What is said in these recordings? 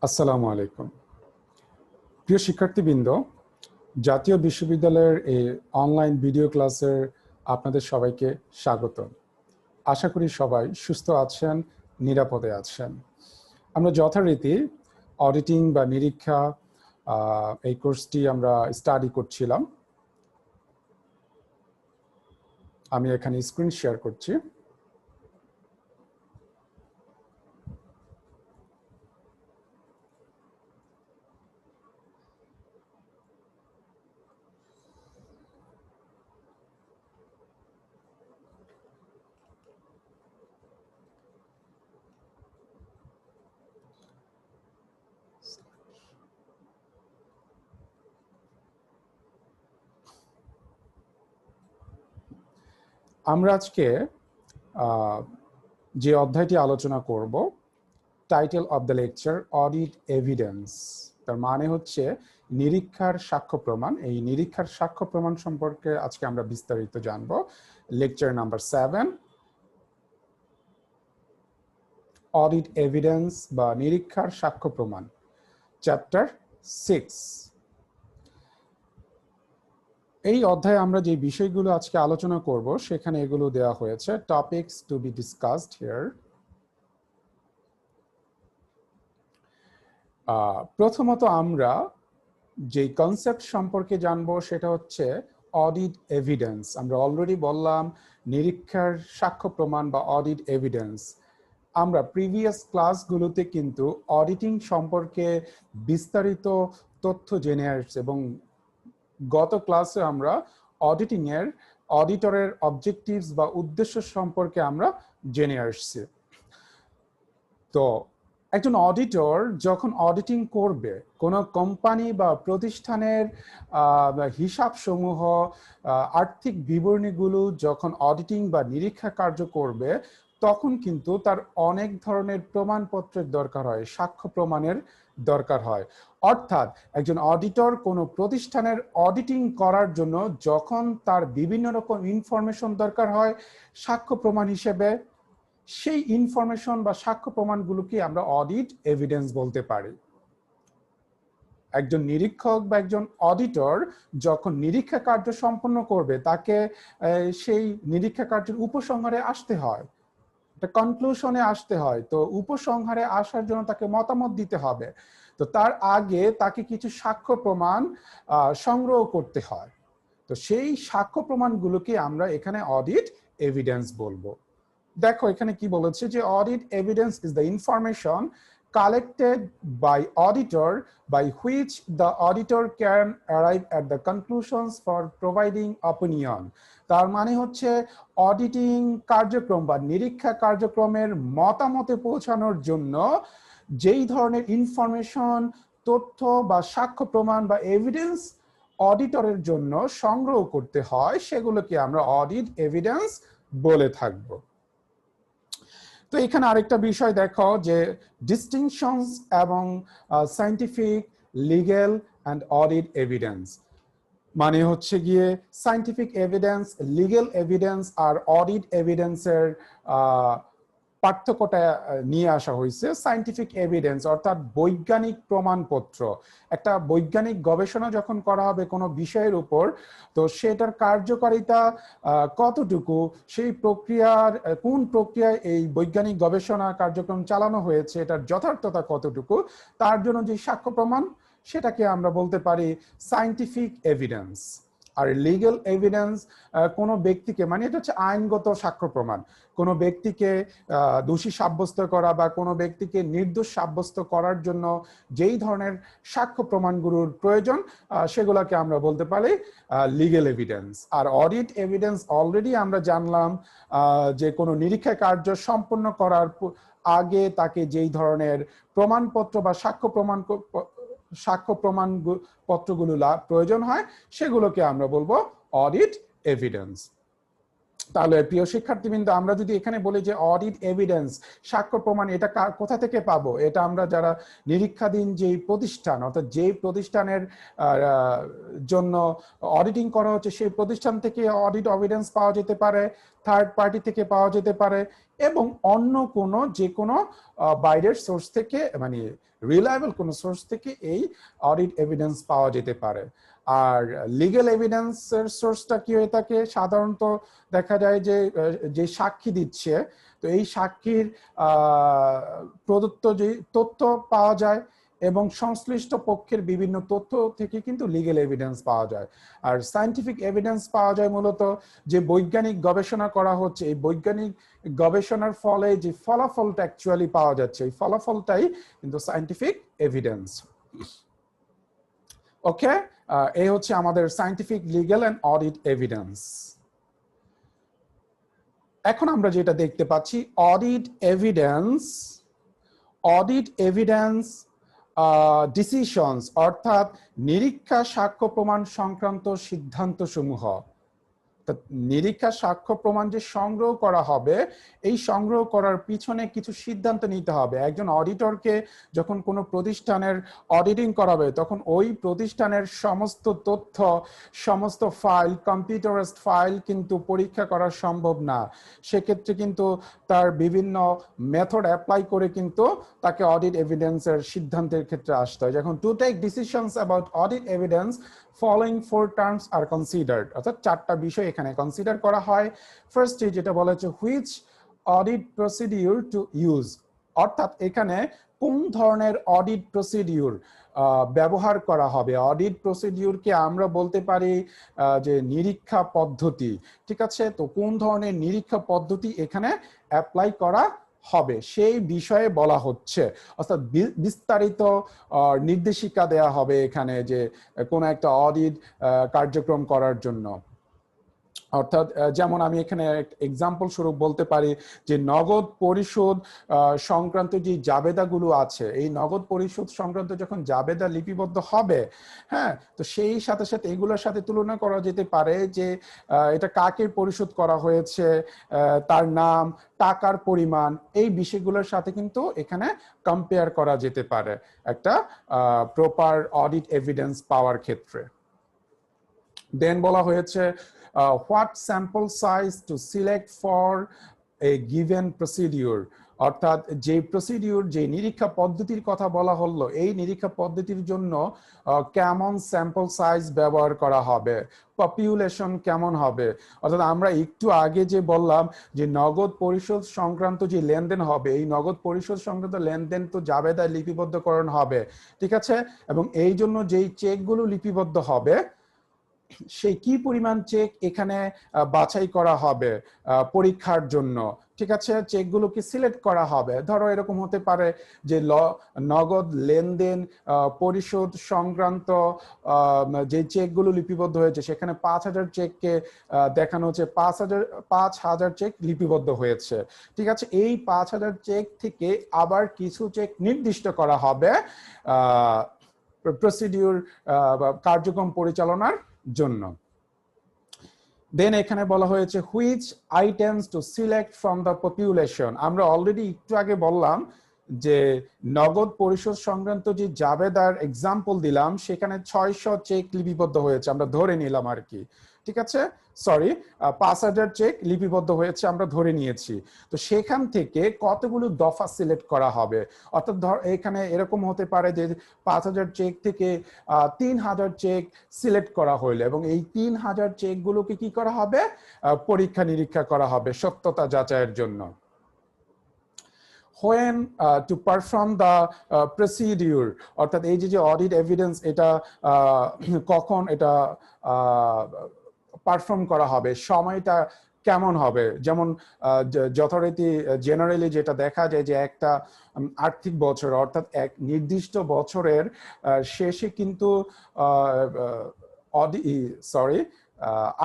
আসসালামু আলাইকুম। প্রিয় শিক্ষার্থীবৃন্দ, জাতীয় বিশ্ববিদ্যালয়ের এই অনলাইন ভিডিও ক্লাসের আপনাদের সবাইকে স্বাগত। আশা করি সবাই সুস্থ আছেন, নিরাপদে আছেন। আমরা যথারীতি অডিটিং বা নিরীক্ষা এই কোর্সটি আমরা স্টাডি করছিলাম। আমি এখানে স্ক্রিন শেয়ার করছি। আমরা আজকে যে অধ্যায়টি আলোচনা করব, title of the lecture audit evidence. তার মানে হচ্ছে নিরীক্ষার সাক্ষ্য প্রমাণ। এই নিরীক্ষার সাক্ষ্য প্রমাণ সম্পর্কে আজকে আমরা বিস্তারিত জানব। লেকচার নাম্বার 7, অডিট এভিডেন্স বা নিরীক্ষার সাক্ষ্য প্রমাণ, চ্যাপ্টার 6। এই অধ্যায়ে আমরা যে বিষয়গুলো আজকে আলোচনা করব সেখানে এগুলো দেওয়া হয়েছে। Topics to be discussed here. প্রথমত আমরা যে কনসেপ্ট সম্পর্কে জানবো সেটা হচ্ছে অডিট এভিডেন্স। আমরা অলরেডি বললাম নিরীক্ষার সাক্ষ্য প্রমাণ বা অডিট এভিডেন্স। আমরা প্রিভিয়াস ক্লাসগুলোতে কিন্তু অডিটিং সম্পর্কে বিস্তারিত তথ্য জেনে আসছি এবং গত ক্লাসে আমরা অডিটরের অবজেক্টিভস বা উদ্দেশ্য সম্পর্কে আমরা জেনে আসছি। তো একজন অডিটর যখন অডিটিং করবে কোনো কোম্পানি বা প্রতিষ্ঠানের হিসাব সমূহ, আর্থিক বিবরণীগুলো যখন অডিটিং বা নিরীক্ষা কার্য করবে, তখন কিন্তু তার অনেক ধরনের প্রমাণপত্রের দরকার হয়, সাক্ষ্য প্রমাণের দরকার হয়। অর্থাৎ একজন অডিটর কোনো প্রতিষ্ঠানের অডিটিং করার জন্য যখন তার বিভিন্ন রকম ইনফরমেশন দরকার হয় সাক্ষ্য প্রমাণ হিসেবে, সেই ইনফরমেশন বা সাক্ষ্য প্রমাণগুলোকে আমরা অডিট এভিডেন্স বলতে পারি। একজন নিরীক্ষক বা একজন অডিটর যখন নিরীক্ষা কার্য সম্পন্ন করবে, তাকে সেই নিরীক্ষা কার্যের উপসংহারে আসতে হয়, একটা কনক্লুশনে আসতে হয়। তো উপসংহারে আসার জন্য তাকে মতামত দিতে হবে। তো তার আগে তাকে কিছু সাক্ষ্য প্রমাণ সংগ্রহ করতে হয়। তো সেই সাক্ষ্য প্রমাণগুলোকে আমরা এখানে অডিট এভিডেন্স বলবো। দেখো এখানে কি বলেছে যে audit evidence is the information collected by auditor by which the auditor can arrive at the conclusions for providing opinion। তার মানে হচ্ছে অডিটিং কার্যক্রম বা নিরীক্ষা কার্যক্রমের মতামতে পৌঁছানোর জন্য যেই ধরনের ইনফরমেশন, তথ্য বা সাক্ষ্য প্রমাণ বা এভিডেন্স অডিটরের জন্য সংগ্রহ করতে হয়, সেগুলোকে আমরা অডিট এভিডেন্স বলে থাকবো। তো এখানে আরেকটা বিষয় দেখো যে ডিস্টিংশনস এবং scientific, legal and audit evidence. মানে হচ্ছে গিয়ে সায়েন্টিফিক এভিডেন্স, লিগ্যাল এভিডেন্স আর অডিট এভিডেন্সের পার্থক্যটা নিয়ে আসা হয়েছে। সায়েন্টিফিক এভিডেন্স অর্থাৎ বৈজ্ঞানিক প্রমাণপত্র। একটা বৈজ্ঞানিক গবেষণা যখন করা হবে কোনো বিষয়ের উপর, তো সেটার কার্যকারিতা কতটুকু, সেই প্রক্রিয়ার কোন প্রক্রিয়ায় এই বৈজ্ঞানিক গবেষণা কার্যক্রম চালানো হয়েছে, এটার যথার্থতা কতটুকু, তার জন্য যে সাক্ষ্য প্রমাণ, সেটাকে আমরা বলতে পারি সায়েন্টিফিক এভিডেন্স। আর লিগ্যাল এভিডেন্স কোনো ব্যক্তিকে, মানে এটা হচ্ছে আইনগত সাক্ষ্য প্রমাণ, কোনো ব্যক্তিকে দোষী সাব্যস্ত করা বা কোনো ব্যক্তিকে নির্দোষ সাব্যস্ত করার জন্য যেই ধরনের সাক্ষ্য প্রমাণগুলোর প্রয়োজন, সেগুলোকে আমরা বলতে পারি লিগ্যাল এভিডেন্স। আর অডিট এভিডেন্স অলরেডি আমরা জানলাম যে কোনো নিরীক্ষা কার্য সম্পন্ন করার আগে তাকে যেই ধরনের প্রমাণপত্র বা সাক্ষ্য প্রমাণ পত্রগুলো প্রয়োজন হয়, সেগুলোকে আমরা বলবো অডিট এভিডেন্স। তাহলে প্রিয় শিক্ষার্থীবৃন্দ, আমরা যদি এখানে বলি যে অডিট এভিডেন্স, সাক্ষ্য প্রমাণ, এটা কোথা থেকে পাবো? এটা আমরা যারা নিরীক্ষাধীন যেই প্রতিষ্ঠান, অর্থাৎ যেই প্রতিষ্ঠানের জন্য অডিটিং করা হচ্ছে, সেই প্রতিষ্ঠান থেকে অডিট এভিডেন্স পাওয়া যেতে পারে। থার্ড পার্টি থেকে পাওয়া যেতে পারে, এবং অন্য কোনো যে কোনো বাইরের সোর্স থেকে, মানে রিলায়েবল কোনো সোর্স থেকে এই অডিট এভিডেন্স পাওয়া যেতে পারে। আর লিগ্যাল এভিডেন্সের সোর্সটা কি হয়ে থাকে? সাধারণত দেখা যায় যে যে সাক্ষী দিচ্ছে, তো এই সাক্ষীর প্রদত্ত যে তথ্য পাওয়া যায় এবং সংশ্লিষ্ট পক্ষের বিভিন্ন তথ্য থেকে কিন্তু লিগ্যাল এভিডেন্স পাওয়া যায়। আর সায়েন্টিফিক এভিডেন্স পাওয়া যায় মূলত যে বৈজ্ঞানিক গবেষণা করা হচ্ছে, এই বৈজ্ঞানিক গবেষণার ফলে যে ফলাফলটা অ্যাকচুয়ালি পাওয়া যাচ্ছে, এই ফলাফলটাই কিন্তু সায়েন্টিফিক এভিডেন্স। ওকে, এই হচ্ছে আমাদের scientific, legal and audit evidence. এখন আমরা যেটা দেখতে পাচ্ছি, অডিট এভিডেন্স ডিসিশনস, অর্থাৎ নিরীক্ষা সাক্ষ্য প্রমাণ সংক্রান্ত সিদ্ধান্ত সমূহ। নিরীক্ষা সাক্ষ্য প্রমাণ যে সংগ্রহ করা হবে, এই সংগ্রহ করার পিছনে কিছু সিদ্ধান্ত নিতে হবে। একজন অডিটরকে যখন কোনো প্রতিষ্ঠানের অডিটিং করাবে, তখন ওই প্রতিষ্ঠানের সমস্ত তথ্য, সমস্ত ফাইল, কম্পিউটারাইজড ফাইল কিন্তু পরীক্ষা করা সম্ভব না। সেক্ষেত্রে কিন্তু তার বিভিন্ন মেথড অ্যাপ্লাই করে কিন্তু তাকে অডিট এভিডেন্সের সিদ্ধান্তের ক্ষেত্রে আসতে হয়। যখন to take decisions about audit evidence, following four terms are considered, অর্থাৎ চারটা বিষয় এখানে কনসিডার করা হয়। ফার্স্টে যেটা বলা হচ্ছে which audit procedure to use, অর্থাৎ এখানে কোন ধরনের অডিট প্রসিডিউর ব্যবহার করা হবে। অডিট প্রসিডিউরকে আমরা বলতে পারি যে নিরীক্ষা পদ্ধতি, ঠিক আছে? তো কোন ধরনের নিরীক্ষা পদ্ধতি এখানে অ্যাপ্লাই করা হবে সেই বিষয়ে বলা হচ্ছে, অর্থাৎ বিস্তারিত নির্দেশিকা দেয়া হবে এখানে যে কোন একটা অডিট কার্যক্রম করার জন্য। অর্থাৎ যেমন আমি এখানে এক্সাম্পল স্বরূপ বলতে পারি যে নগদ পরিশোধ সংক্রান্ত যে জাবেদাগুলো আছে, এই নগদ পরিশোধ সংক্রান্ত যখন জাবেদা লিপিবদ্ধ হবে, হ্যাঁ, তো সেই সাথে সাথে এগুলোর সাথে তুলনা করা যেতে পারে যে এটা কাকে পরিশোধ করা হয়েছে, তার নাম, টাকার পরিমাণ, এই বিষয়গুলোর সাথে কিন্তু এখানে কম্পেয়ার করা যেতে পারে একটা প্রপার অডিট এভিডেন্স পাওয়ার ক্ষেত্রে। দেন বলা হয়েছে what sample size to select for a given procedure, অর্থাৎ যে প্রসিডিউর, যে নিরীক্ষা পদ্ধতির কথা বলা হলো, এই নিরীক্ষা পদ্ধতির জন্য কেমন স্যাম্পল সাইজ ব্যবহার করা হবে, পপুলেশন কেমন হবে। অর্থাৎ আমরা একটু আগে যে বললাম যে নগদ পরিশোধ সংক্রান্ত যে লেনদেন হবে, এই নগদ পরিশোধ সংক্রান্ত লেনদেন তো জাবেদায় লিপিবদ্ধকরণ হবে, ঠিক আছে? এবং এই জন্য যেই চেকগুলো লিপিবদ্ধ হবে, সেই কি পরিমাণ চেক এখানে বাছাই করা হবে পরীক্ষার জন্য, ঠিক আছে? চেকগুলোকে সিলেক্ট করা হবে। ধরো এরকম হতে পারে যে নগদ লেনদেন পরিশোধ সংক্রান্ত যে চেকগুলো লিপিবদ্ধ হয়েছে, সেখানে 5,000 চেককে দেখানো হচ্ছে 5,000 চেক লিপিবদ্ধ হয়েছে, ঠিক আছে? এই 5,000 চেক থেকে আবার কিছু চেক নির্দিষ্ট করা হবে প্রসিডিউর কার্যক্রম পরিচালনার জন্য। দেন এখানে বলা হয়েছে which items to select from the population, আমরা অলরেডি একটু আগে বললাম যে নগদ পরিশোধ সংক্রান্ত যে জাবেদার এক্সাম্পল দিলাম, সেখানে 600 চেক লিপিবদ্ধ হয়েছে, আমরা ধরে নিলাম আর কি, ঠিক আছে? সরি, 5,000 চেক লিপিবদ্ধ হয়েছে আমরা ধরে নিয়েছি। তো সেখান থেকে কতগুলো দফা সিলেক্ট করা হবে, অর্থাৎ ধর এখানে এরকম হতে পারে যে 5,000 চেক থেকে 3,000 চেক সিলেক্ট করা হইলো, এবং এই 3,000 চেকগুলোকে কি করা হবে, পরীক্ষা নিরীক্ষা করা হবে সত্যতা যাচাইয়ের জন্য। when to perform the procedure, অর্থাৎ এই যে অডিট এভিডেন্স, এটা কখন এটা পারফর্ম করা হবে, সময়টা কেমন হবে। যেমন যথারীতি জেনারেলি যেটা দেখা যায় যে একটা আর্থিক বছর, অর্থাৎ এক নির্দিষ্ট বছরের শেষে কিন্তু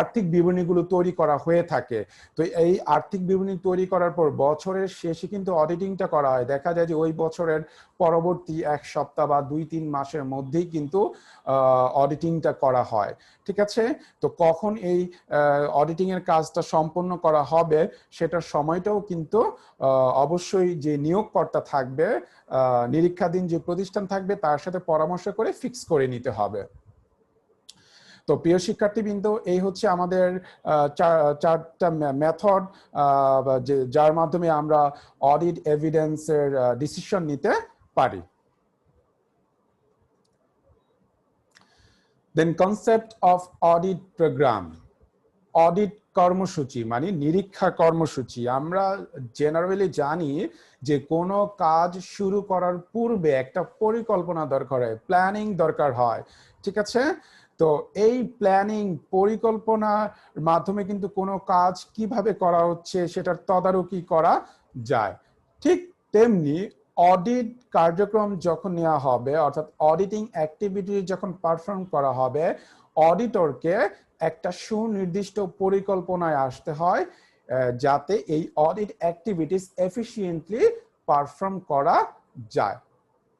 আর্থিক বিবরণীগুলো তৈরি করা হয়ে থাকে। তো এই আর্থিক বিবরণী তৈরি করার পর বছরের শেষে কিন্তু অডিটিংটা করা হয়। দেখা যায় যে ওই বছরের পরবর্তী 1 সপ্তাহ বা 2-3 মাসের মধ্যেই কিন্তু অডিটিংটা করা হয়, ঠিক আছে? তো কখন এই অডিটিং এর কাজটা সম্পন্ন করা হবে, সেটার সময়টাও কিন্তু অবশ্যই যে নিয়োগকর্তা থাকবে, নিরীক্ষাধীন যে প্রতিষ্ঠান থাকবে, তার সাথে পরামর্শ করে ফিক্স করে নিতে হবে। তো প্রিয় শিক্ষার্থীবৃন্দ, এই হচ্ছে আমাদের চারটা মেথড যার মাধ্যমে আমরা অডিট এভিডেন্সের ডিসিশন নিতে পারি। Then concept of audit programme. Audit কর্মসূচি মানে নিরীক্ষা কর্মসূচি। আমরা জেনারেলি জানি যে কোনো কাজ শুরু করার পূর্বে একটা পরিকল্পনা দরকার হয়, প্ল্যানিং দরকার হয়, ঠিক আছে? তো এই প্ল্যানিং পরিকল্পনার মাধ্যমে কিন্তু কোনো কাজ কিভাবে করা হচ্ছে সেটার তদারকি করা যায়। ঠিক তেমনি অডিট কার্যক্রম যখন নেওয়া হবে, অর্থাৎ অডিটিং অ্যাক্টিভিটি যখন পারফর্ম করা হবে, অডিটরকে একটা সুনির্দিষ্ট পরিকল্পনায় আসতে হয় যাতে এই অডিট অ্যাক্টিভিটিস এফিশিয়েন্টলি পারফর্ম করা যায়,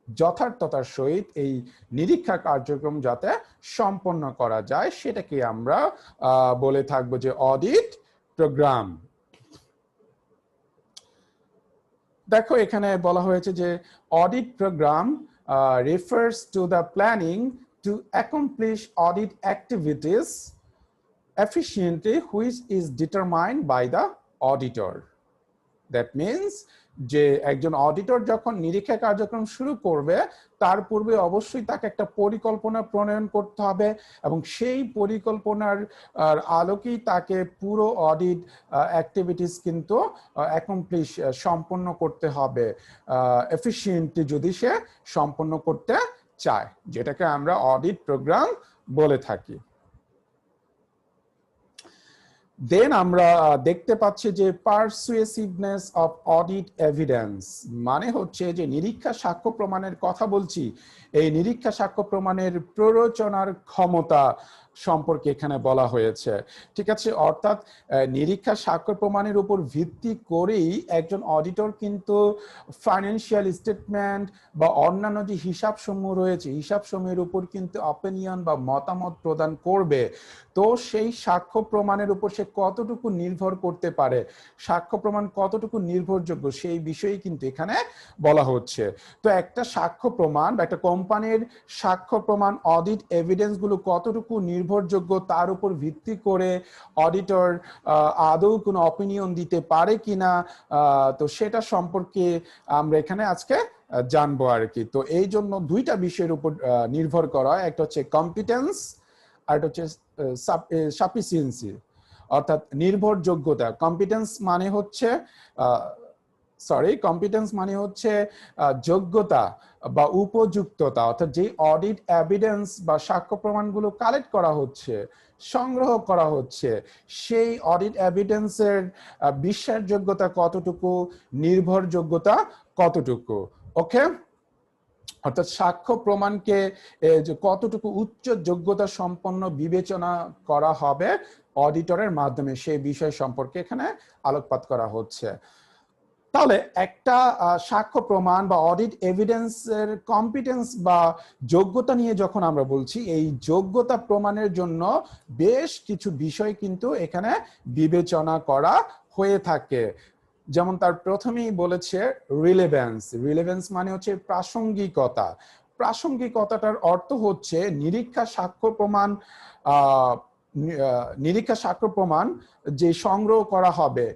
যথার্থতার সহিত এই নিরীক্ষা কার্যক্রম যাতে সম্পন্ন করা যায় সেটাকে আমরা বলে থাকবো যে অডিট প্রোগ্রাম। দেখো এখানে বলা হয়েছে যে audit programme refers to the planning to accomplish audit activities efficiently which is determined by the auditor. That means যে একজন অডিটর যখন নিরীক্ষা কার্যক্রম শুরু করবে তার পূর্বে অবশ্যই তাকে একটা পরিকল্পনা প্রণয়ন করতে হবে এবং সেই পরিকল্পনার আলোকেই তাকে পুরো অডিট অ্যাক্টিভিটিস কিন্তু অ্যাকমপ্লিশ সম্পন্ন করতে হবে এফিশিয়েন্টলি যদি সে সম্পন্ন করতে চায়, যেটাকে আমরা অডিট প্রোগ্রাম বলে থাকি। দেন আমরা দেখতে পাচ্ছি যে পারসুয়েসিভনেস অফ অডিট এভিডেন্স মানে হচ্ছে যে নিরীক্ষা সাক্ষ্য প্রমাণের কথা বলছি, এই নিরীক্ষা সাক্ষ্য প্রমাণের প্ররোচনার ক্ষমতা সম্পর্কে এখানে বলা হয়েছে, ঠিক আছে? অর্থাৎ নিরীক্ষা সাক্ষ্য প্রমাণের উপর ভিত্তি করেই একজন অডিটর কিন্তু ফাইন্যান্সিয়াল স্টেটমেন্ট বা অন্যান্য যে হিসাব সমূহ রয়েছে হিসাব সমূহের উপর কিন্তু অপিনিয়ন বা মতামত প্রদান করবে। তো সেই সাক্ষ্য প্রমাণের উপর সে কতটুকু নির্ভর করতে পারে, সাক্ষ্য প্রমাণ কতটুকু নির্ভরযোগ্য সেই বিষয়ে কিন্তু এখানে বলা হচ্ছে। তো একটা সাক্ষ্য প্রমাণ বা একটা কোম্পানির সাক্ষ্য প্রমাণ অডিট এভিডেন্স গুলো কতটুকু নির্ভরযোগ্য তার উপর ভিত্তি করে অডিটর আদৌ কোনো অপিনিয়ন দিতে পারে কিনা, তো সেটা সম্পর্কে আমরা এখানে আজকে জানবো আর কি। তো এই জন্য দুইটা বিষয়ের উপর নির্ভর করা, একটা হচ্ছে কম্পিটেন্স আর একটা হচ্ছে সাফিসিয়েন্সি অর্থাৎ নির্ভরযোগ্যতা। কম্পিটেন্স মানে হচ্ছে যোগ্যতা বা উপযুক্ততা, অর্থাৎ যে অডিট এভিডেন্স বা সাক্ষ্য প্রমাণগুলো কালেক্ট করা হচ্ছে, সংগ্রহ করা হচ্ছে, সেই অডিট এভিডেন্সের বিশ্বাসযোগ্যতা কতটুকু, নির্ভরযোগ্যতা কতটুকু। ওকে, অর্থাৎ সাক্ষ্য প্রমাণকে কতটুকু উচ্চ যোগ্যতা সম্পন্ন বিবেচনা করা হবে অডিটরের মাধ্যমে সেই বিষয় সম্পর্কে এখানে আলোকপাত করা হচ্ছে। তাহলে একটা সাক্ষ্য প্রমাণ বা অডিট এভিডেন্সের কম্পিটেন্স বা যোগ্যতা নিয়ে যখন আমরা বলছি, এই যোগ্যতা প্রমাণের জন্য বেশ কিছু বিষয় কিন্তু এখানে বিবেচনা করা হয়ে থাকে। যেমন তার প্রথমেই বলেছে রিলেভেন্স মানে হচ্ছে প্রাসঙ্গিকতা। প্রাসঙ্গিকতাটার অর্থ হচ্ছে নিরীক্ষা সাক্ষ্য প্রমাণ যে সংগ্রহ করা হবে,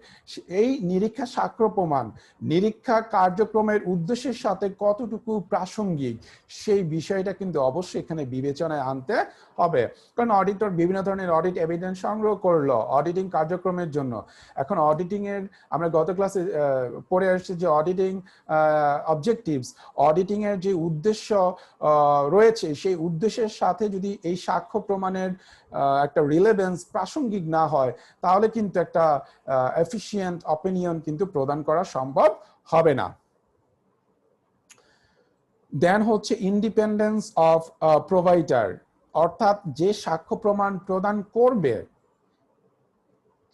এই নিরীক্ষা সাক্ষ্য প্রমাণ নিরীক্ষা কার্যক্রমের উদ্দেশ্যের সাথে কতটুকু প্রাসঙ্গিক সেই বিষয়টা কিন্তু অবশ্যই এখানে বিবেচনায় আনতে হবে। কারণ অডিটর বিভিন্ন ধরনের অডিট এভিডেন্স সংগ্রহ করলো অডিটিং কার্যক্রমের জন্য। এখন অডিটিং এর আমরা গত ক্লাসে পড়ে আসছি যে অডিটিং অবজেক্টিভস, অডিটিং এর যে উদ্দেশ্য রয়েছে সেই উদ্দেশ্যের সাথে যদি এই সাক্ষ্য প্রমাণের একটা রিলেভেন্স প্রাসঙ্গিক না হয় তাহলে কিন্তু একটা এফিশিয়েন্ট অপিনিয়ন কিন্তু প্রদান করা সম্ভব হবে না। দেন হচ্ছে ইন্ডিপেন্ডেন্স অফ প্রোভাইডার, অর্থাৎ যে সাক্ষ্য প্রমাণ প্রদান করবে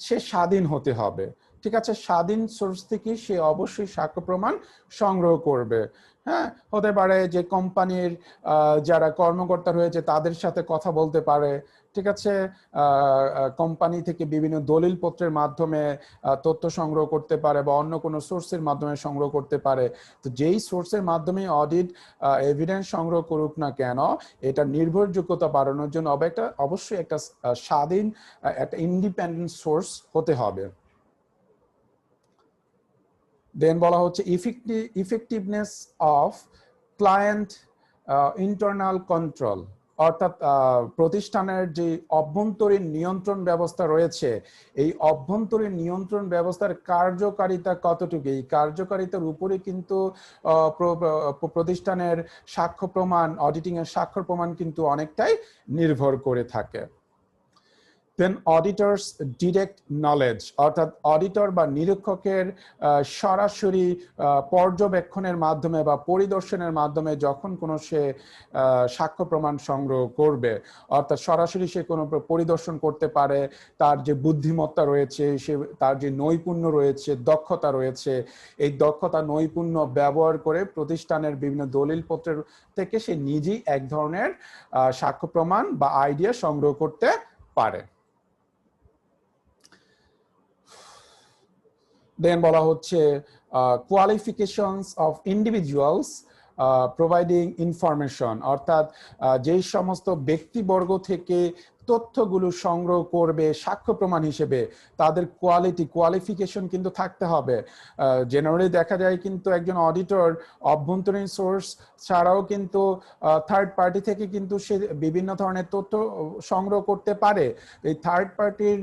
সে স্বাধীন হতে হবে, ঠিক আছে? স্বাধীন সোর্স থেকে সে অবশ্যই সাক্ষ্য প্রমাণ সংগ্রহ করবে। হ্যাঁ, হতে পারে যে কোম্পানির যারা কর্মকর্তা রয়েছে তাদের সাথে কথা বলতে পারে, ঠিক আছে, কোম্পানি থেকে বিভিন্ন দলিলপত্রের মাধ্যমে তথ্য সংগ্রহ করতে পারে বা অন্য কোনো সোর্সের মাধ্যমে সংগ্রহ করতে পারে। তো যেই সোর্সের মাধ্যমে অডিট এভিডেন্স সংগ্রহ করুক না কেন, এটা নির্ভরযোগ্যতা বাড়ানোর জন্য অবশ্যই একটা স্বাধীন, একটা ইন্ডিপেন্ডেন্ট সোর্স হতে হবে। দেন বলা হচ্ছে effectiveness of client internal control, অর্থাৎ প্রতিষ্ঠানের যে অভ্যন্তরীণ নিয়ন্ত্রণ ব্যবস্থা রয়েছে, এই অভ্যন্তরীণ নিয়ন্ত্রণ ব্যবস্থার কার্যকারিতা কতটুকু, এই কার্যকারিতার উপরে কিন্তু প্রতিষ্ঠানের সাক্ষ্য প্রমাণ, অডিটিং এর সাক্ষ্য প্রমাণ কিন্তু অনেকটাই নির্ভর করে থাকে। দেন অডিটরস ডিরেক্ট নলেজ, অর্থাৎ অডিটর বা নিরীক্ষকের সরাসরি পর্যবেক্ষণের মাধ্যমে বা পরিদর্শনের মাধ্যমে যখন কোনো সে সাক্ষ্য প্রমাণ সংগ্রহ করবে, অর্থাৎ সরাসরি সে কোনো পরিদর্শন করতে পারে, তার যে বুদ্ধিমত্তা রয়েছে, সে তার যে নৈপুণ্য রয়েছে, দক্ষতা রয়েছে, এই দক্ষতা নৈপুণ্য ব্যবহার করে প্রতিষ্ঠানের বিভিন্ন দলিলপত্রের থেকে সে নিজেই এক ধরনের সাক্ষ্য প্রমাণ বা আইডিয়া সংগ্রহ করতে পারে। দেন বলা হচ্ছে qualifications of individuals providing information, অর্থাৎ যেই সমস্ত ব্যক্তিবর্গ থেকে তথ্যগুলো সংগ্রহ করবে সাক্ষ্য প্রমাণ হিসেবে, তাদের কোয়ালিফিকেশন কিন্তু থাকতে হবে। জেনারেলি দেখা যায় কিন্তু একজন অডিটর অভ্যন্তরীণ সোর্স ছাড়াও কিন্তু থার্ড পার্টি থেকে কিন্তু সে বিভিন্ন ধরনের তথ্য সংগ্রহ করতে পারে। এই থার্ড পার্টির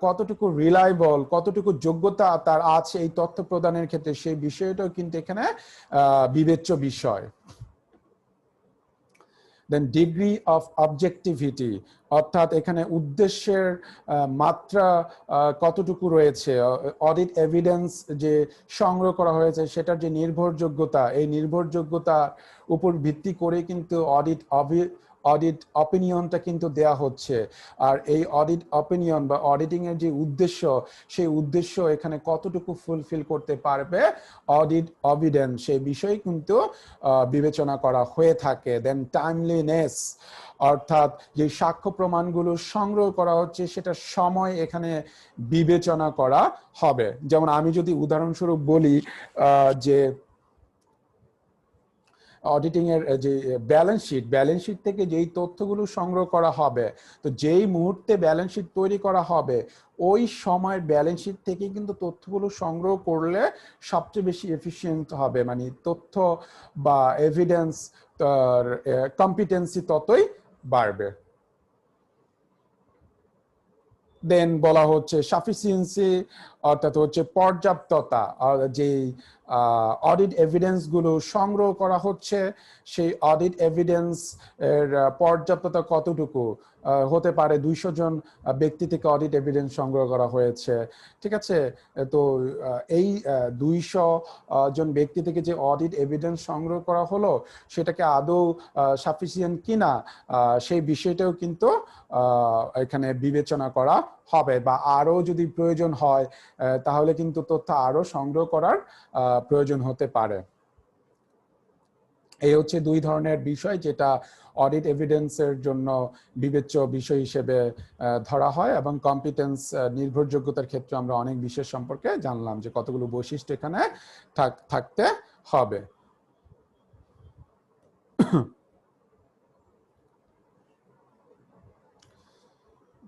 কতটুকু রিলায়েবল, কতটুকু যোগ্যতা তার আছে এই তথ্য প্রদানের ক্ষেত্রে, সেই বিষয়টাও কিন্তু এখানে বিবেচ্য বিষয়। দেন ডিগ্রি অফ অবজেক্টিভিটি, অর্থাৎ এখানে উদ্দেশ্যের মাত্রা কতটুকু রয়েছে, অডিট এভিডেন্স যে সংগ্রহ করা হয়েছে সেটার যে নির্ভরযোগ্যতা, এই নির্ভরযোগ্যতার উপর ভিত্তি করে কিন্তু অডিট অপিনিয়নটা কিন্তু দেয়া হচ্ছে। আর এই অডিট অপিনিয়ন বা অডিটিং এর যে উদ্দেশ্য, সেই উদ্দেশ্য এখানে কতটুকু ফুলফিল করতে পারবে অডিট এভিডেন্স, সেই বিষয়ে কিন্তু বিবেচনা করা হয়ে থাকে। দেন টাইমলিনেস, অর্থাৎ যে সাক্ষ্য প্রমাণগুলো সংগ্রহ করা হচ্ছে সেটা সময় এখানে বিবেচনা করা হবে। যেমন আমি যদি উদাহরণস্বরূপ বলি যে অডিটিং এর যে ব্যালেন্স শিট থেকে যেই তথ্যগুলো সংগ্রহ করা হবে, তো যেই মুহূর্তে ব্যালেন্স শিট তৈরি করা হবে ওই সময় ব্যালেন্স শিট থেকে কিন্তু তথ্যগুলো সংগ্রহ করলে সবচেয়ে বেশি এফিশিয়েন্ট হবে, মানে তথ্য বা এভিডেন্স কম্পিটেন্সি ততই বাড়বে। দেন বলা হচ্ছে সাফিসিয়েন্সি, অর্থাৎ হচ্ছে পর্যাপ্ততা, যে অডিট এভিডেন্স গুলো সংগ্রহ করা হচ্ছে সেই অডিট এভিডেন্স এর পর্যাপ্ততা কতটুকু হতে পারে। 200 জন ব্যক্তি থেকে অডিট এভিডেন্স সংগ্রহ করা হয়েছে, ঠিক আছে, তো এই 200 জন ব্যক্তি থেকে যে অডিট এভিডেন্স সংগ্রহ করা হলো সেটাকে আদৌ সাফিসিয়েন্ট কিনা, সেই বিষয়টাও কিন্তু এখানে বিবেচনা করা হবে, বা আরো যদি প্রয়োজন হয় তাহলে কিন্তু তথ্য আরো সংগ্রহ করার প্রয়োজন হতে পারে। এই হচ্ছে দুই ধরনের বিষয় যেটা অডিট এভিডেন্সের জন্য বিবেচ্য বিষয় হিসেবে ধরা হয়, এবং কম্পিটেন্স নির্ভরযোগ্যতার ক্ষেত্রে আমরা অনেক বিষয় সম্পর্কে জানলাম যে কতগুলো বৈশিষ্ট্য এখানে থাকতে হবে।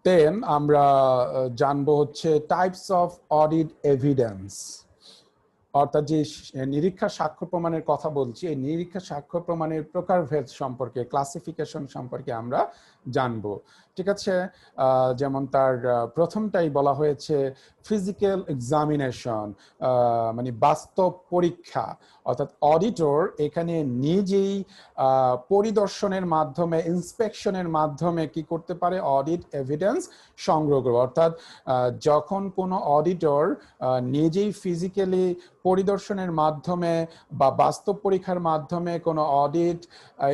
দেন আমরা জানবো হচ্ছে টাইপস অফ অডিট এভিডেন্স, অর্থাৎ যে নিরীক্ষা সাক্ষ্য প্রমাণের কথা বলছি, এই নিরীক্ষা সাক্ষ্য প্রমাণের প্রকারভেদ সম্পর্কে, ক্লাসিফিকেশন সম্পর্কে আমরা জানবো, ঠিক আছে। যেমন তার প্রথমটাই বলা হয়েছে ফিজিক্যাল এক্সামিনেশন, মানে বাস্তব পরীক্ষা, অর্থাৎ অডিটর এখানে নিজেই পরিদর্শনের মাধ্যমে, ইন্সপেকশনের মাধ্যমে কি করতে পারে, অডিট এভিডেন্স সংগ্রহ করবে। অর্থাৎ যখন কোনো অডিটর নিজেই ফিজিক্যালি পরিদর্শনের মাধ্যমে বা বাস্তব পরীক্ষার মাধ্যমে কোনো অডিট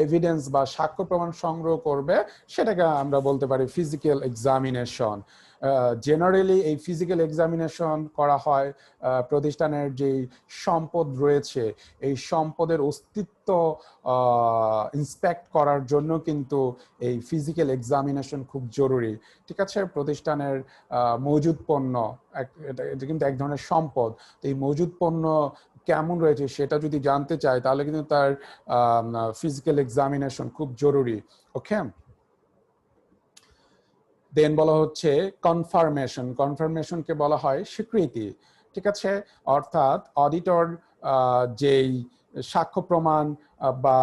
এভিডেন্স বা সাক্ষ্য প্রমাণ সংগ্রহ করবে, সেটাকে আমরা বলতে পারি ফিজিক্যাল এক্সামিনেশন। জেনারেলি এই ফিজিক্যাল এক্সামিনেশন করা হয় প্রতিষ্ঠানের যে সম্পদ রয়েছে এই সম্পদের অস্তিত্ব ইন্সপেক্ট করার জন্য কিন্তু এই ফিজিক্যাল এক্সামিনেশন খুব জরুরি। ঠিক আছে, প্রতিষ্ঠানের মজুদ পণ্য এটা কিন্তু এক ধরনের সম্পদ। তো এই মজুদ পণ্য কেমন রয়েছে সেটা যদি জানতে চায় তাহলে কিন্তু তার ফিজিক্যাল এক্সামিনেশন খুব জরুরি। ওকে, দেন বলা হচ্ছে কনফার্মেশন। কনফার্মেশনকে বলা হয় স্বীকৃতি। ঠিক আছে, অর্থাৎ অডিটর যেই সাক্ষ্য প্রমাণ বা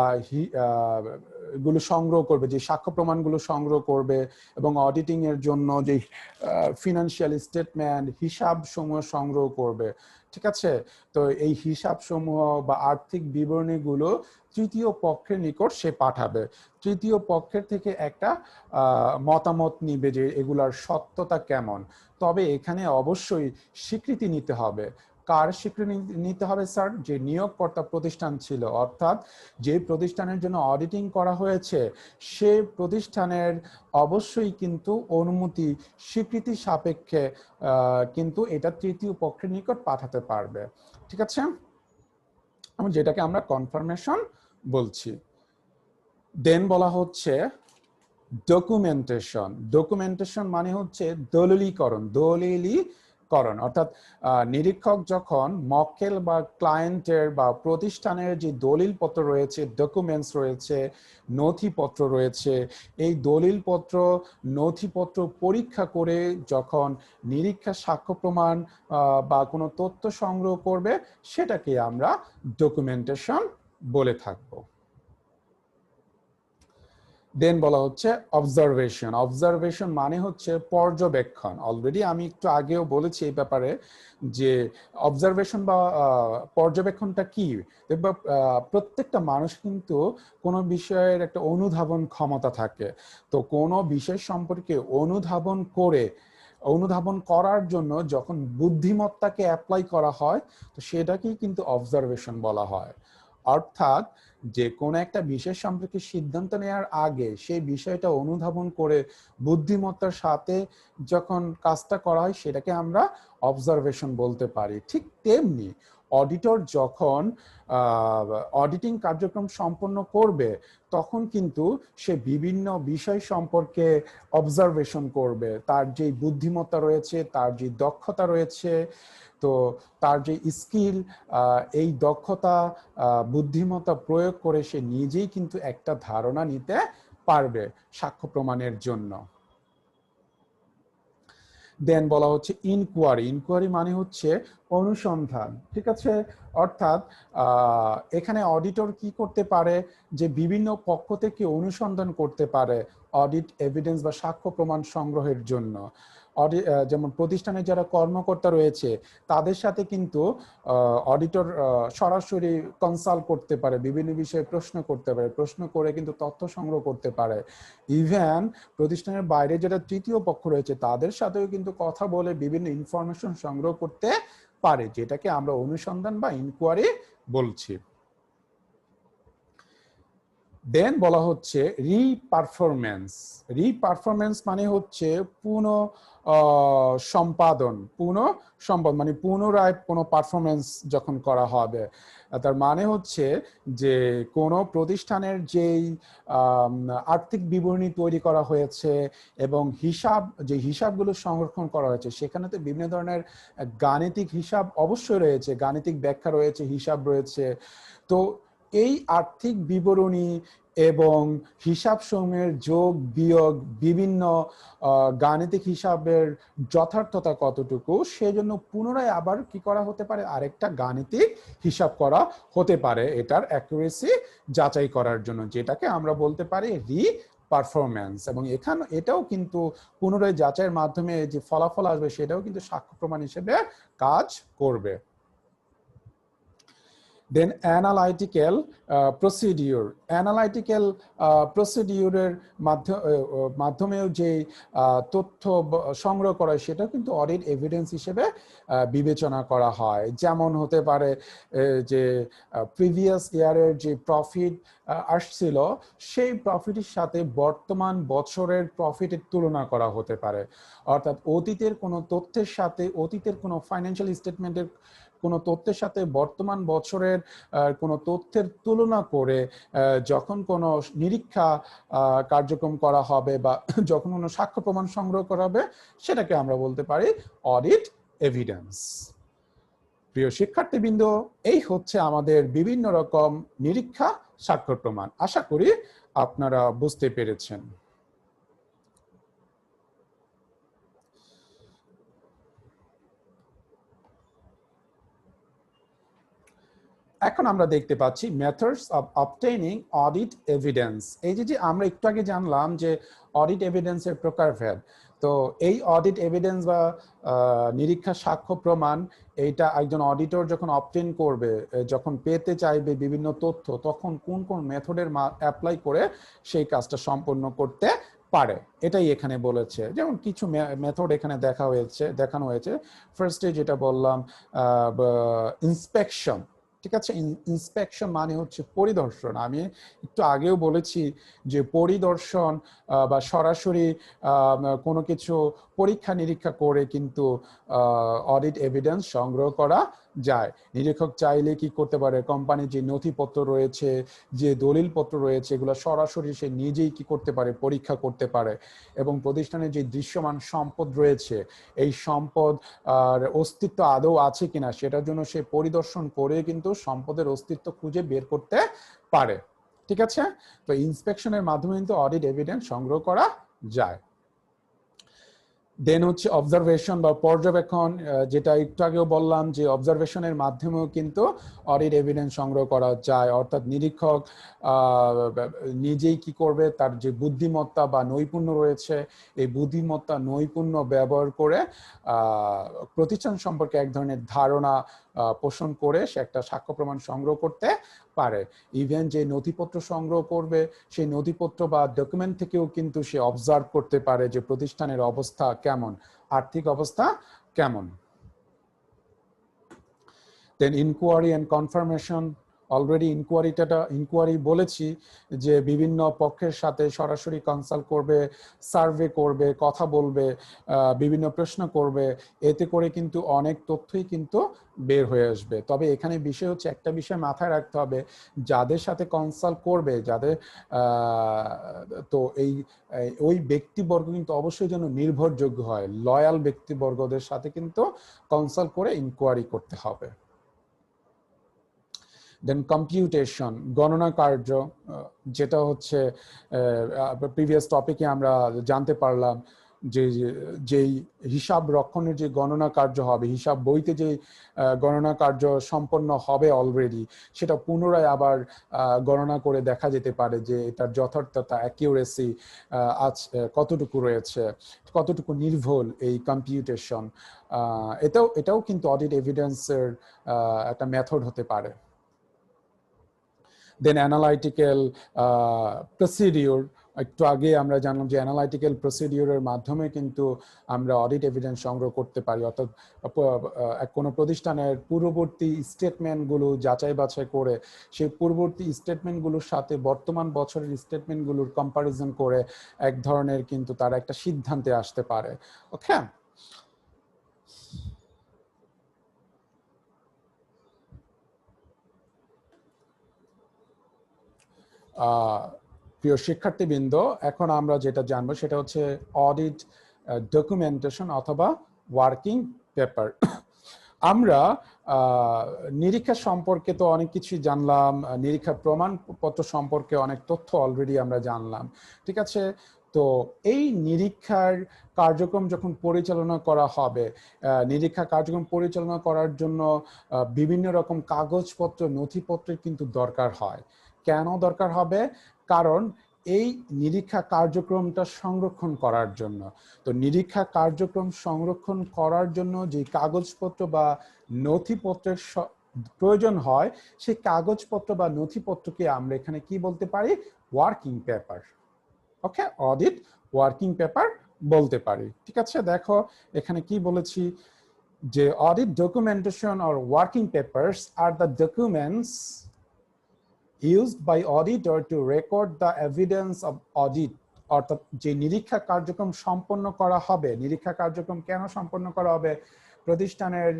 গুলো সংগ্রহ করবে, যে সাক্ষ্য প্রমাণগুলো সংগ্রহ করবে এবং অডিটিং এর জন্য যে ফিনান্সিয়াল স্টেটমেন্ট হিসাব সমূহ সংগ্রহ করবে। ঠিক আছে, তো এই হিসাব সমূহ বা আর্থিক বিবরণীগুলো তৃতীয় পক্ষের নিকট সে পাঠাবে। তৃতীয় পক্ষের থেকে একটা মতামত নিবে যে এগুলার সত্যতা কেমন। তবে এখানে অবশ্যই স্বীকৃতি নিতে হবে। কার স্বীকৃতি নিতে হবে স্যার? যে নিয়োগকর্তা প্রতিষ্ঠান ছিল, অর্থাৎ যে প্রতিষ্ঠানের জন্য অডিটিং করা হয়েছে সে প্রতিষ্ঠানের অবশ্যই কিন্তু অনুমতি স্বীকৃতি সাপেক্ষে কিন্তু এটা তৃতীয় পক্ষের নিকট পাঠাতে পারবে। ঠিক আছে, যেটাকে আমরা কনফার্মেশন বলছি। দেন বলা হচ্ছে ডকুমেন্টেশন। ডকুমেন্টেশন মানে হচ্ছে দলিলীকরণ, অর্থাৎ নিরীক্ষক যখন মক্কেল বা ক্লায়েন্টের বা প্রতিষ্ঠানের যে দলিলপত্র রয়েছে, ডকুমেন্টস রয়েছে, নথিপত্র রয়েছে, এই দলিলপত্র নথিপত্র পরীক্ষা করে যখন নিরীক্ষা সাক্ষ্য প্রমাণ বা কোনো তথ্য সংগ্রহ করবে সেটাকে আমরা ডকুমেন্টেশন বলে থাকবো। দেন বলা হচ্ছে অবজারভেশন। অবজারভেশন মানে হচ্ছে পর্যবেক্ষণ। অলরেডি আমি একটু আগেও বলেছি এই ব্যাপারে যে অবজারভেশন বা পর্যবেক্ষণটা কি। দেখবা প্রত্যেকটা মানুষ কিন্তু কোনো বিষয়ের একটা অনুধাবন ক্ষমতা থাকে। তো কোনো বিষয় সম্পর্কে অনুধাবন করার জন্য যখন বুদ্ধিমত্তাকে অ্যাপ্লাই করা হয় তো সেটাকেই কিন্তু অবজারভেশন বলা হয়। অর্থাৎ যে কোনো একটা বিষয় সম্পর্কে সিদ্ধান্ত নেওয়ার আগে সেই বিষয়টা অনুধাবন করে বুদ্ধিমত্তার সাথে যখন কাজটা করা হয় সেটাকে আমরা অবজারভেশন বলতে পারি। ঠিক তেমনি অডিটর যখন অডিটিং কার্যক্রম সম্পন্ন করবে তখন কিন্তু সে বিভিন্ন বিষয় সম্পর্কে অবজারভেশন করবে। তার যে বুদ্ধিমত্তা রয়েছে, তার যে দক্ষতা রয়েছে, তো তার যে স্কিল, এই দক্ষতা বুদ্ধিমত্তা প্রয়োগ করে সে নিজেই কিন্তু একটা ধারণা নিতে পারবে সাক্ষ্য প্রমাণের জন্য। দেন বলা হচ্ছে ইনকোয়ারি। ইনকোয়ারি মানে হচ্ছে অনুসন্ধান। ঠিক আছে, অর্থাৎ এখানে অডিটর কি করতে পারে যে বিভিন্ন পক্ষ থেকে অনুসন্ধান করতে পারে অডিট এভিডেন্স বা সাক্ষ্য প্রমাণ সংগ্রহের জন্য। যেমন প্রতিষ্ঠানে যারা কর্মকর্তা রয়েছে তাদের সাথে কিন্তু অডিটর সরাসরি কনসাল্ট করতে পারে, বিভিন্ন বিষয়ে প্রশ্ন করতে পারে, প্রশ্ন করে কিন্তু তথ্য সংগ্রহ করতে পারে। ইভেন প্রতিষ্ঠানের বাইরে যারা তৃতীয় পক্ষ রয়েছে তাদের সাথেও কিন্তু কথা বলে বিভিন্ন ইনফরমেশন সংগ্রহ করতে পারে, যেটাকে আমরা অনুসন্ধান বা ইনকোয়ারি বলছি। দেন বলা হচ্ছে রিপারফরমেন্স। রিপারফরমেন্স মানে হচ্ছে সম্পাদন মানে পুনরায় কোনো পারফরমেন্স যখন করা হবে। তার মানে হচ্ছে যে কোনো প্রতিষ্ঠানের যেই আর্থিক বিবরণী তৈরি করা হয়েছে এবং যে হিসাবগুলো সংরক্ষণ করা হয়েছে সেখানে তো বিভিন্ন ধরনের গাণিতিক হিসাব অবশ্যই রয়েছে, গাণিতিক ব্যাখ্যা রয়েছে, হিসাব রয়েছে। তো এই আর্থিক বিবরণী এবং হিসাব সমূহের যোগ বিয়োগ, বিভিন্ন গাণিতিক হিসাবের যথার্থতা কতটুকু, সেজন্য পুনরায় আবার কি করা হতে পারে, আরেকটা গাণিতিক হিসাব করা হতে পারে এটার অ্যাকুরেসি যাচাই করার জন্য, যেটাকে আমরা বলতে পারি পারফরম্যান্স। এবং এটাও কিন্তু পুনরায় যাচাইয়ের মাধ্যমে যে ফলাফল আসবে সেটাও কিন্তু সাক্ষ্য প্রমাণ হিসেবে কাজ করবে। দেন অ্যানালাইটিক্যাল প্রসিডিউর, অ্যানালাইটিক্যাল প্রসিডিউরের মাধ্যমেও যে তথ্য সংগ্রহ করা হয় সেটা কিন্তু অডিট এভিডেন্স হিসেবে বিবেচনা করা হয়। যেমন হতে পারে যে প্রিভিয়াস ইয়ারের যে প্রফিট আসছিল সেই প্রফিটের সাথে বর্তমান বছরের প্রফিটের তুলনা করা হতে পারে, অর্থাৎ অতীতের কোনো তথ্যের সাথে, অতীতের কোনো ফাইন্যান্সিয়াল স্টেটমেন্টের কোনো তথ্যের সাথে বর্তমান বছরের কোনো তথ্যের তুলনা করে যখন কোনো নিরীক্ষা কার্যক্রম করা হবে বা যখন কোনো সাক্ষ্য প্রমাণ সংগ্রহ করা হবে সেটাকে আমরা বলতে পারি অডিট এভিডেন্স। প্রিয় শিক্ষার্থীবৃন্দ, এই হচ্ছে আমাদের বিভিন্ন রকম নিরীক্ষা সাক্ষ্য প্রমাণ। আশা করি আপনারা বুঝতে পেরেছেন। এখন আমরা দেখতে পাচ্ছি methods of obtaining audit evidence. এই যে আমরা একটু আগে জানলাম যে অডিট এভিডেন্সের প্রকারভেদ, তো এই অডিট এভিডেন্স বা নিরীক্ষা সাক্ষ্য প্রমাণ এইটা একজন অডিটর যখন অবটেইন করবে, যখন পেতে চাইবে বিভিন্ন তথ্য, তখন কোন কোন মেথডের অ্যাপ্লাই করে সেই কাজটা সম্পন্ন করতে পারে এটাই এখানে বলেছে। যেমন কিছু মেথড এখানে দেখানো হয়েছে। ফার্স্টে যেটা বললাম ইন্সপেকশন, ঠিক আছে। ইন্সপেকশন মানে হচ্ছে পরিদর্শন। আমি একটু আগেও বলেছি যে পরিদর্শন বা সরাসরি কোনো কিছু পরীক্ষা নিরীক্ষা করে কিন্তু অডিট এভিডেন্স সংগ্রহ করা যায়। নিরীক্ষক চাইলে কি করতে পারে, কোম্পানির যে নথিপত্র রয়েছে, যে দলিলপত্র রয়েছে, এগুলো সরাসরি সে নিজেই কি করতে পারে, পরীক্ষা করতে পারে। এবং প্রতিষ্ঠানের যে দৃশ্যমান সম্পদ রয়েছে, এই সম্পদ আর অস্তিত্ব আদৌ আছে কিনা সেটার জন্য সে পরিদর্শন করে কিন্তু সম্পদের অস্তিত্ব খুঁজে বের করতে পারে, ঠিক আছে। তো ইন্সপেকশনের মাধ্যমে কিন্তু অডিট এভিডেন্স সংগ্রহ করা যায়। দেন হচ্ছে অবজারভেশন বা পর্যবেক্ষণ, যেটা একটু আগেও বললাম যে অবজারভেশনের মাধ্যমেও কিন্তু অডিট এভিডেন্স সংগ্রহ করা যায়। অর্থাৎ নিরীক্ষক নিজেই কি করবে, তার যে বুদ্ধিমত্তা বা নৈপুণ্য রয়েছে, এই বুদ্ধিমত্তা নৈপুণ্য ব্যবহার করে প্রতিষ্ঠান সম্পর্কে এক ধরনের ধারণা পোষণ করে সে একটা সাক্ষ্য প্রমাণ সংগ্রহ করতে পারে। ইভেন যে নথিপত্র সংগ্রহ করবে সেই নথিপত্র বা ডকুমেন্ট থেকেও কিন্তু সে অবজার্ভ করতে পারে যে প্রতিষ্ঠানের অবস্থা কেমন, আর্থিক অবস্থা কেমন। Then inquiry and confirmation, already inquiry বলেছি যে বিভিন্ন পক্ষের সাথে সরাসরি কনসাল্ট করবে, সার্ভে করবে, কথা বলবে, বিভিন্ন প্রশ্ন করবে, এতে করে কিন্তু অনেক তথ্যই কিন্তু বের হয়ে আসবে। তবে এখানে বিষয় হচ্ছে, একটা বিষয় মাথায় রাখতে হবে, যাদের সাথে কনসাল্ট করবে, যাদের তো ওই ব্যক্তিবর্গ কিন্তু অবশ্যই যেন নির্ভরযোগ্য হয়, লয়াল ব্যক্তিবর্গদের সাথে কিন্তু কনসাল্ট করে ইনকোয়ারি করতে হবে। দেন কম্পিউটেশন, গণনা কার্য, যেটা হচ্ছে প্রিভিয়াস টপিকে আমরা জানতে পারলাম যে যেই হিসাব রক্ষণের যে গণনা কার্য হবে, হিসাব বইতে যে গণনা কার্য সম্পন্ন হবে অলরেডি, সেটা পুনরায় আবার গণনা করে দেখা যেতে পারে যে এটার যথার্থতা, অ্যাকিউরেসি কতটুকু রয়েছে, কতটুকু নির্ভুল এই কম্পিউটেশন। এটাও কিন্তু অডিট এভিডেন্সের একটা মেথড হতে পারে। দেন অ্যানালাইটিক্যাল প্রসিডিউর, একটু আগে আমরা জানলাম যে অ্যানালাইটিক্যাল প্রসিডিউরের মাধ্যমে কিন্তু আমরা অডিট এভিডেন্স সংগ্রহ করতে পারি। অর্থাৎ কোনো প্রতিষ্ঠানের পূর্ববর্তী স্টেটমেন্টগুলো যাচাই বাছাই করে সেই পূর্ববর্তী স্টেটমেন্টগুলোর সাথে বর্তমান বছরের স্টেটমেন্টগুলোর কম্পারিজন করে এক ধরনের কিন্তু তারা একটা সিদ্ধান্তে আসতে পারে। ওকে, প্রিয় শিক্ষার্থীবৃন্দ, এখন আমরা যেটা জানবো সেটা হচ্ছে অডিট ডকুমেন্টেশন অথবা ওয়ার্কিং পেপার। আমরা নিরীক্ষা সম্পর্কে তো অনেক কিছুই জানলাম, নিরীক্ষা প্রমাণপত্র সম্পর্কে অনেক তথ্য অলরেডি আমরা জানলাম, ঠিক আছে। তো এই নিরীক্ষার কার্যক্রম যখন পরিচালনা করা হবে, নিরীক্ষা কার্যক্রম পরিচালনা করার জন্য বিভিন্ন রকম কাগজপত্র, নথিপত্রের কিন্তু দরকার হয়। কেন দরকার হবে? কারণ এই নিরীক্ষা কার্যক্রমটা সংরক্ষণ করার জন্য। তো নিরীক্ষা কার্যক্রম সংরক্ষণ করার জন্য যে কাগজপত্র বা নথিপত্রের প্রয়োজন হয় সেই কাগজপত্র বা নথিপত্রকে আমরা এখানে কি বলতে পারি? Working paper. Okay, audit working paper বলতে পারি। ঠিক আছে, দেখো এখানে কি বলেছি যে audit documentation or working papers are the documents used by auditor to record the evidence of audit। অর্থাৎ যে নিরীক্ষা কার্যক্রম সম্পন্ন করা হবে, নিরীক্ষা কার্যক্রম কেন সম্পন্ন করা হবে? প্রতিষ্ঠানের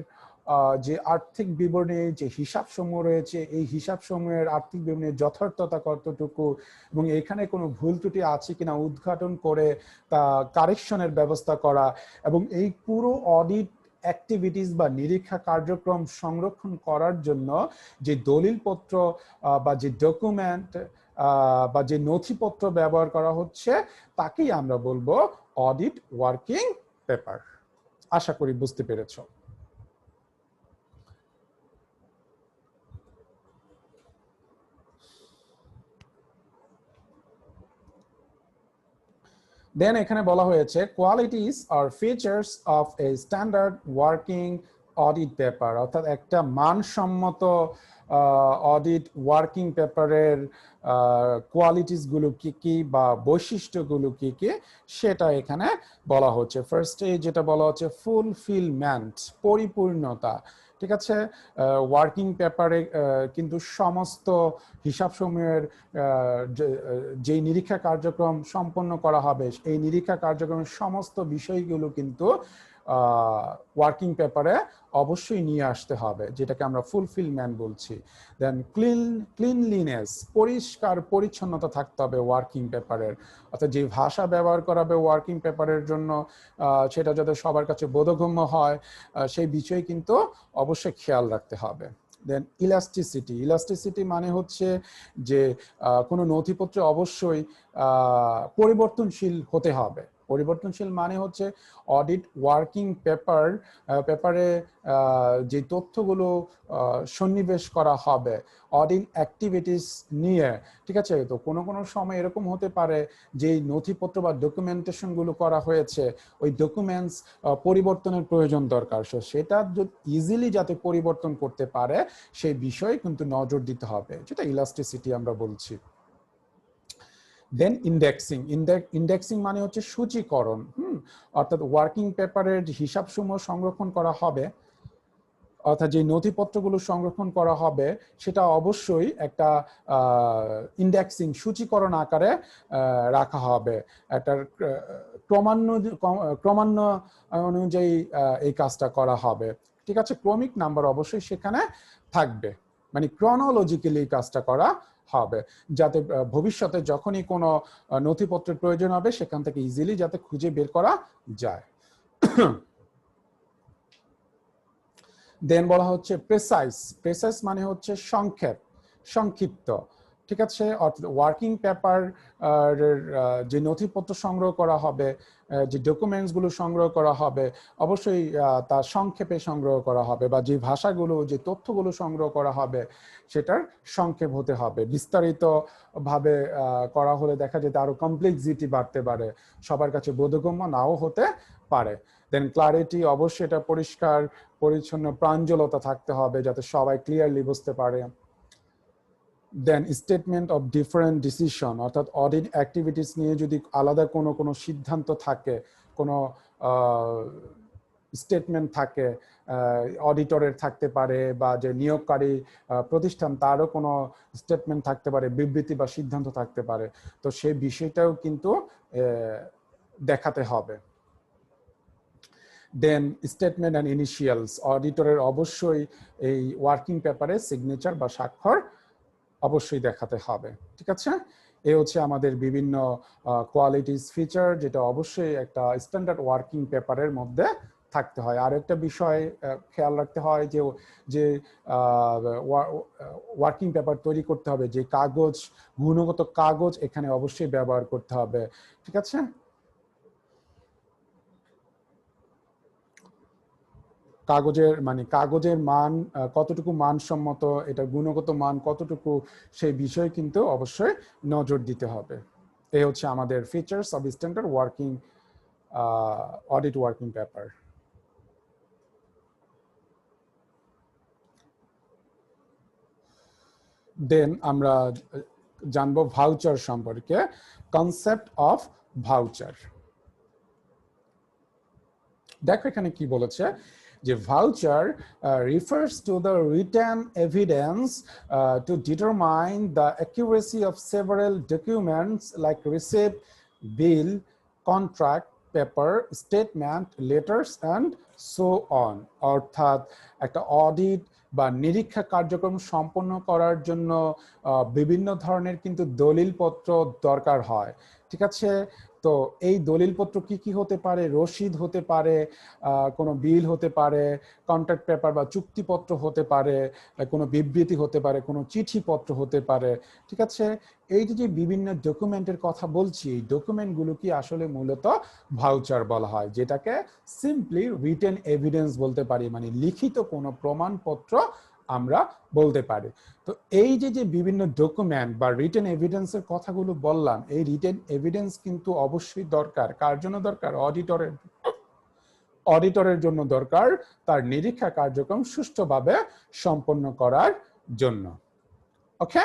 যে আর্থিক বিবরণী, যে হিসাবসমূহ রয়েছে, এই হিসাবসমূহের আর্থিক বিবরণীর যথার্থতা কতটুকু এবং এখানে কোনো ভুল ত্রুটি আছে কিনা উদ্ঘাটন করে তা কারেকশনের ব্যবস্থা করা, এবং এই পুরো অডিট অ্যাক্টিভিটিস বা নিরীক্ষা কার্যক্রম সংরক্ষণ করার জন্য যে দলিলপত্র বা যে ডকুমেন্ট বা যে নথিপত্র ব্যবহার করা হচ্ছে তাকেই আমরা বলবো অডিট ওয়ার্কিং পেপার। আশা করি বুঝতে পেরেছো। দেন এখানে বলা হয়েছে কোয়ালিটিস আর features of a standard working audit paper, অর্থাৎ একটা মানসম্মত অডিট ওয়ার্কিং পেপারের কোয়ালিটিস গুলো কি কি বা বৈশিষ্ট্যগুলো কি কি সেটা এখানে বলা হচ্ছে। ফার্স্টে যেটা বলা হচ্ছে ফুলফিলমেন্ট, পরিপূর্ণতা। ঠিক আছে, ওয়ার্কিং পেপারে কিন্তু সমস্ত হিসাবসমূহের যে নিরীক্ষা কার্যক্রম সম্পন্ন করা হবে এই নিরীক্ষা কার্যক্রমের সমস্ত বিষয়গুলো কিন্তু ওয়ার্কিং পেপারে অবশ্যই নিয়ে আসতে হবে, যেটাকে আমরা ফুলফিলমেন্ট বলছি। দেন ক্লিনলিনেস, পরিষ্কার পরিচ্ছন্নতা থাকতে হবে ওয়ার্কিং পেপারের, অর্থাৎ যে ভাষা ব্যবহার করা হবে ওয়ার্কিং পেপারের জন্য সেটা যাতে সবার কাছে বোধগম্য হয় সেই বিষয়ে কিন্তু অবশ্যই খেয়াল রাখতে হবে। দেন ইলাস্টিসিটি, ইলাস্টিসিটি মানে হচ্ছে যে কোনো নথিপত্রে অবশ্যই পরিবর্তনশীল হতে হবে। পরিবর্তনশীল মানে হচ্ছে অডিট ওয়ার্কিং পেপারে যে তথ্যগুলো সন্নিবেশ করা হবে অডিট অ্যাক্টিভিটিস নিয়ে, ঠিক আছে, তো কোনো কোনো সময় এরকম হতে পারে যে নথিপত্র বা ডকুমেন্টেশনগুলো করা হয়েছে ওই ডকুমেন্টস পরিবর্তনের প্রয়োজন দরকার, সেটা ইজিলি যাতে পরিবর্তন করতে পারে সেই বিষয়ে কিন্তু নজর দিতে হবে, যেটা ইলাস্টিসিটি আমরা বলছি। দেন ইন্ডেক্সিং, ইন্ডেক্সিং মানে হচ্ছে সূচীকরণ। অর্থাৎ ওয়ার্কিং পেপারের হিসাবসমূহ সংরক্ষণ করা হবে, অর্থাৎ যে নথিপত্রগুলো সংরক্ষণ করা হবে সেটা অবশ্যই একটা ইন্ডেক্সিং সূচীকরণ আকারে রাখা হবে। একটা ক্রমান্বয় অনুযায়ী এই কাজটা করা হবে। ঠিক আছে, ক্রমিক নাম্বার অবশ্যই সেখানে থাকবে, মানে ক্রনোলজিক্যালি কাজটা করা হবে, যাতে ভবিষ্যতে যখনই কোনো নথিপত্রের প্রয়োজন হবে সেখান থেকে ইজিলি যাতে খুঁজে বের করা যায়। দেন বলা হচ্ছে প্রেসাইজ, প্রেসাইজ মানে হচ্ছে সংক্ষিপ্ত। ঠিক আছে, অর্থাৎ ওয়ার্কিং পেপার যে নথিপত্র সংগ্রহ করা হবে, যে ডকুমেন্টসগুলো সংগ্রহ করা হবে অবশ্যই তা সংক্ষেপে সংগ্রহ করা হবে, বা যে ভাষাগুলো যে তথ্যগুলো সংগ্রহ করা হবে সেটার সংক্ষেপ হতে হবে। বিস্তারিত ভাবে করা হলে দেখা যেতে আরো কমপ্লেক্সিটি বাড়তে পারে, সবার কাছে বোধগম্য নাও হতে পারে। দেন ক্লারিটি, অবশ্যই এটা পরিষ্কার পরিচ্ছন্ন প্রাঞ্জলতা থাকতে হবে যাতে সবাই ক্লিয়ারলি বুঝতে পারে। দেন স্টেটমেন্ট অফ ডিফারেন্ট ডিসিশন, অর্থাৎ অডিট অ্যাক্টিভিটিস নিয়ে যদি আলাদা কোনো সিদ্ধান্ত থাকে, কোনো স্টেটমেন্ট থাকে, অডিটরের থাকতে পারে বা যে নিয়োগকারী প্রতিষ্ঠান তারও কোনো স্টেটমেন্ট থাকতে পারে, বিবৃতি বা সিদ্ধান্ত থাকতে পারে, তো সেই বিষয়টাও কিন্তু দেখাতে হবে। দেন স্টেটমেন্ট অ্যান্ড ইনিশিয়ালস, অডিটরের অবশ্যই এই ওয়ার্কিং পেপারে সিগনেচার বা স্বাক্ষর অবশ্যই দেখাতে হবে। ঠিক আছে, এ হচ্ছে আমাদের বিভিন্ন কোয়ালিটিস ফিচার যেটা অবশ্যই একটা স্ট্যান্ডার্ড ওয়ার্কিং পেপারের মধ্যে থাকতে হয়। আর একটা বিষয় খেয়াল রাখতে হয় যে ওয়ার্কিং পেপার তৈরি করতে হবে যে কাগজ, গুণগত কাগজ এখানে অবশ্যই ব্যবহার করতে হবে। ঠিক আছে, কাগজের মান কতটুকু মানসম্মত, এটা গুণগত মান কতটুকু সেই বিষয়ে কিন্তু অবশ্যই নজর দিতে হবে। এই হচ্ছে আমাদের features of standard working audit working paper. Then আমরা জানবো ভাউচার সম্পর্কে, কনসেপ্ট অফ ভাউচার। দেখো এখানে কি বলেছে যে voucher refers to the written evidence to determine the accuracy of several documents like receipt, bill, contract, paper, statement, letters and so on। অর্থাৎ একটা অডিট বা নিরীক্ষা কার্যক্রম সম্পন্ন করার জন্য বিভিন্ন ধরনের কিন্তু দলিলপত্র দরকার হয়, ঠিক আছে। তো এই দলিলপত্র কি কি হতে পারে? রসিদ হতে পারে, কোনো বিল হতে পারে, কন্ট্রাক্ট পেপার বা চুক্তিপত্র হতে পারে, কোনো বিবৃতি হতে পারে, কোনো চিঠিপত্র হতে পারে, ঠিক আছে। এই যে বিভিন্ন ডকুমেন্টের কথা বলছি, এই ডকুমেন্টগুলো কি আসলে মূলত ভাউচার বলা হয়, যেটাকে সিম্পলি রিটেন এভিডেন্স বলতে পারি, মানে লিখিত কোনো প্রমাণপত্র আমরা বলতে পারি। তো এই যে বিভিন্ন ডকুমেন্ট বা রিটেন এভিডেন্সের কথাগুলো বললাম, এই রিটেন এভিডেন্স কিন্তু অবশ্যই দরকার। কার জন্য দরকার? অডিটরের জন্য দরকার, তার নিরীক্ষা কার্যক্রম সুষ্ঠুভাবে সম্পন্ন করার জন্য। ওকে,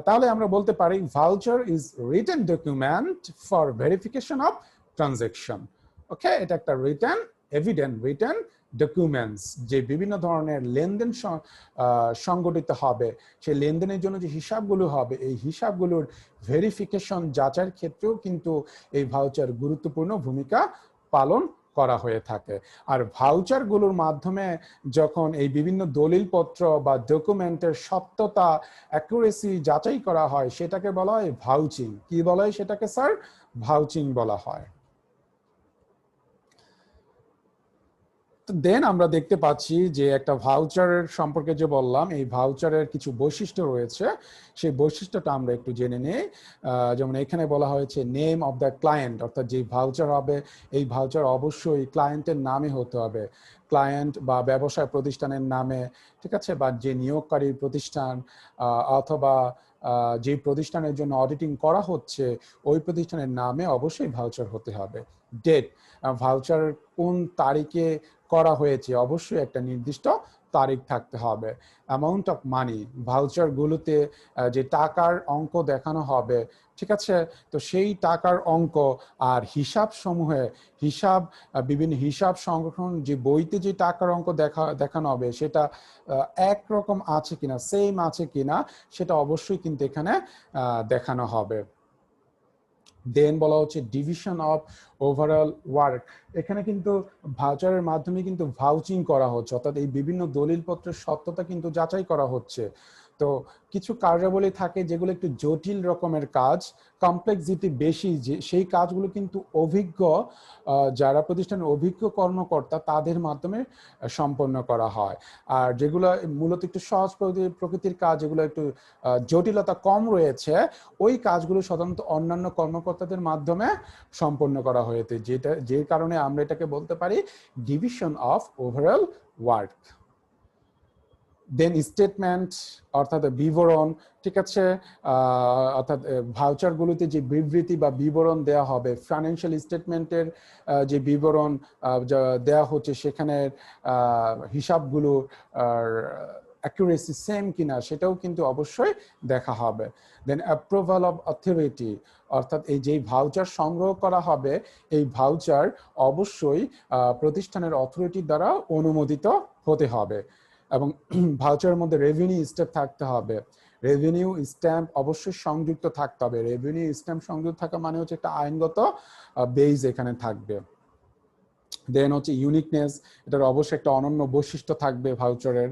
তাহলে আমরা বলতে পারি voucher is written document for verification of transaction. Okay, এটা একটা রিটেন এভিডেন্ট, রিটেন ডকুমেন্টস, যে বিভিন্ন ধরনের লেনদেন সংগঠিত হবে, সেই লেনদেনের জন্য যে হিসাবগুলো হবে, এই হিসাবগুলোর ভেরিফিকেশন যাচাইয়ের ক্ষেত্রেও কিন্তু এই ভাউচার গুরুত্বপূর্ণ ভূমিকা পালন করা হয়ে থাকে। আর ভাউচারগুলোর মাধ্যমে যখন এই বিভিন্ন দলিলপত্র বা ডকুমেন্টের সত্যতা, অ্যাকুরেসি যাচাই করা হয়, সেটাকে বলা হয় ভাউচিং। কি বলা হয় সেটাকে স্যার? ভাউচিং বলা হয়। দেন আমরা দেখতে পাচ্ছি যে একটা ভাউচারের সম্পর্কে যে বললাম, এই ভাউচারের কিছু বৈশিষ্ট্য রয়েছে, সেই বৈশিষ্ট্যটা আমরা একটু জেনে নিই। যেমন এখানে বলা হয়েছে নেম অফ দ্য ক্লায়েন্ট, অর্থাৎ যে ভাউচার হবে, এই ভাউচার অবশ্যই ক্লায়েন্টের নামে হতে হবে, ক্লায়েন্ট বা ব্যবসায় প্রতিষ্ঠানের নামে, ঠিক আছে, বা যে নিয়োগকারী প্রতিষ্ঠান অথবা যে প্রতিষ্ঠানের জন্য অডিটিং করা হচ্ছে, ওই প্রতিষ্ঠানের নামে অবশ্যই ভাউচার হতে হবে। ডেট, ভাউচার কোন তারিখে করা হয়েছে, অবশ্যই একটা নির্দিষ্ট তারিখ থাকতে হবে। অ্যামাউন্ট অফ মানি, ভাউচারগুলোতে যে টাকার অঙ্ক দেখানো হবে, ঠিক আছে, তো সেই টাকার অঙ্ক আর হিসাব সমূহে বিভিন্ন হিসাব সংগঠন যে বইতে যে টাকার অঙ্ক দেখানো হবে, সেটা একরকম আছে কিনা, সেম আছে কিনা, সেটা অবশ্যই কিন্তু এখানে দেখানো হবে। দেন বলা হচ্ছে ডিভিশন অফ ওভারঅল ওয়ার্ক। এখানে কিন্তু ভাউচারের মাধ্যমে কিন্তু ভাউচিং করা হচ্ছে, অর্থাৎ এই বিভিন্ন দলিলপত্রের সত্যতা কিন্তু যাচাই করা হচ্ছে। তো কিছু কার্যাবলী থাকে যেগুলো একটু জটিল রকমের কাজ, কমপ্লেক্সিটি বেশি, যে সেই কাজগুলো কিন্তু অভিজ্ঞ যারা প্রতিষ্ঠানের অভিজ্ঞ কর্মকর্তা তাদের মাধ্যমে সম্পন্ন করা হয়। আর যেগুলো মূলত একটু সহজ প্রকৃতির কাজ, যেগুলো একটু জটিলতা কম রয়েছে, ওই কাজগুলো সাধারণত অন্যান্য কর্মকর্তাদের মাধ্যমে সম্পন্ন করা হয়েছে, যে কারণে আমরা এটাকে বলতে পারি division of overall work. Then statement, অর্থাৎ বিবরণ, ঠিক আছে, অর্থাৎ ভাউচারগুলোতে যে বিবৃতি বা বিবরণ দেওয়া হবে, ফাইন্যান্সিয়াল স্টেটমেন্টের যে বিবরণ দেওয়া হচ্ছে, সেখানে হিসাবগুলো অ্যাকুরেসি সেম কিনা, সেটাও কিন্তু অবশ্যই দেখা হবে। দেন অ্যাপ্রুভাল অফ অথরিটি, অর্থাৎ এই যে ভাউচার সংগ্রহ করা হবে, এই ভাউচার অবশ্যই প্রতিষ্ঠানের অথরিটির দ্বারা অনুমোদিত হতে হবে। এবং ভাউচারের মধ্যে রেভিনিউ স্ট্যাম্প থাকতে হবে, রেভিনিউ স্ট্যাম্প অবশ্যই সংযুক্ত থাকতে হবে। রেভিনিউ স্ট্যাম্প সংযুক্ত থাকা মানে হচ্ছে একটা আইনগত বেজ এখানে থাকবে। দেন হচ্ছে ইউনিকনেস, এটার অবশ্যই একটা অনন্য বৈশিষ্ট্য থাকবে ভাউচারের।